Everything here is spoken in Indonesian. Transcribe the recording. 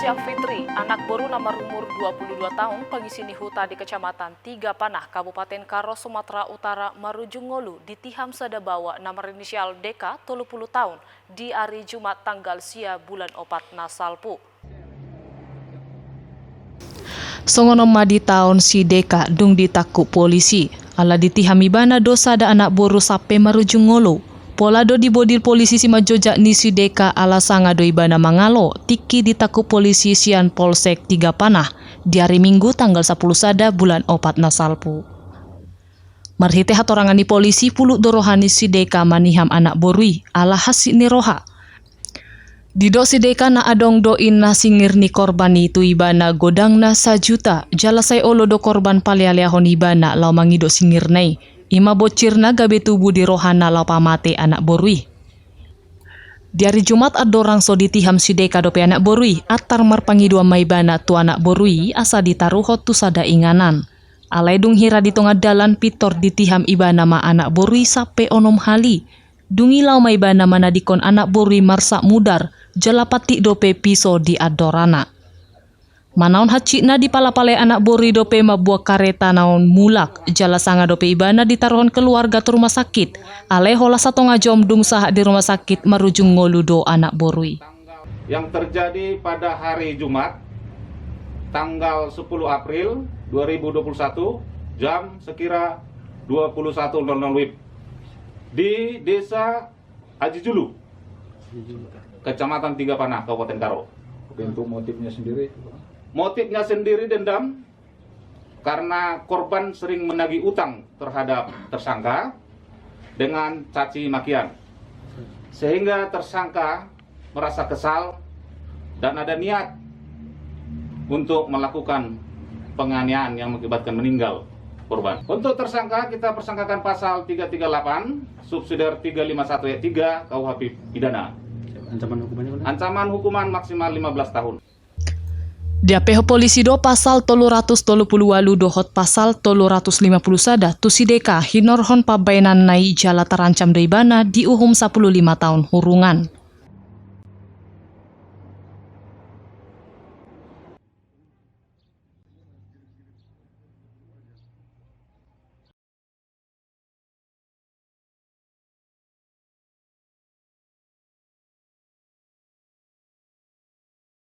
Siang Fitri, anak baru nomor umur 22 tahun pengisi huta di Kecamatan Tiga Panah, Kabupaten Karo, Sumatera Utara, Marujung Ngolu, ditiham sadabawa nomor inisial DK 30 tahun di hari Jumat tanggal sia bulan opat nasalpu. Songonom madi tahun si DK dung ditakuk polisi, ala ditihami bana dosa da anak boru sape Marujung Ngolu. Pola do dibodil polisi si majojak ni si DK ala sanga do ibana mangalo, tiki ditakuk polisi sian Polsek Tiga Panah di hari Minggu tanggal 10 sada bulan opat nasalpu. Marhite hatorangan ni polisi puluk dorohani si DK maniham anak borui ala hasil ni roha. Dido si DK na adong doin na singir ni korban itu ibana godang na 1 juta, jalasay olo do korban palialiahon ibana lau mangido singir nai. Ima bocir na gabe tubuh di rohana lau pamate anak borui. Di hari Jumat adorang so ditiham si DK dope anak borui, atar marpangidua maibana tu anak borui asa ditaruhot tu sada inganan. Alai dung hira di tengah dalan pitor ditiham ibana ma anak borui sape onom hali. Dungi lau maibana mana dikon anak borui marsak mudar, jalapati dope piso di adorana. Manaon hacina di palapale anak bori dope mabuah kareta naon mulak, jala sanga dope ibana ditaruhon keluarga tu rumah sakit. Ale hola satonga jom dung sahak di rumah sakit Marujung Ngolu do anak borui. Yang terjadi pada hari Jumat, tanggal 10 April 2021, jam sekira 21.00 WIB di Desa Haji Julu, Kecamatan Tiga Panah, Kabupaten Karo. Untuk motifnya sendiri? Motifnya sendiri dendam karena korban sering menagih utang terhadap tersangka dengan caci makian. Sehingga tersangka merasa kesal dan ada niat untuk melakukan penganiayaan yang mengakibatkan meninggal korban. Untuk tersangka kita persangkakan pasal 338 subsidiar 351 ayat 3 KUHP pidana. Ancaman hukumannya mana? Ancaman hukuman maksimal 15 tahun. Dia peho polisi do pasal 338 dohot pasal 350 sada tu si DK hinorhon pabainan nai jala terancam do ibana diuhum 15 tahun hurungan.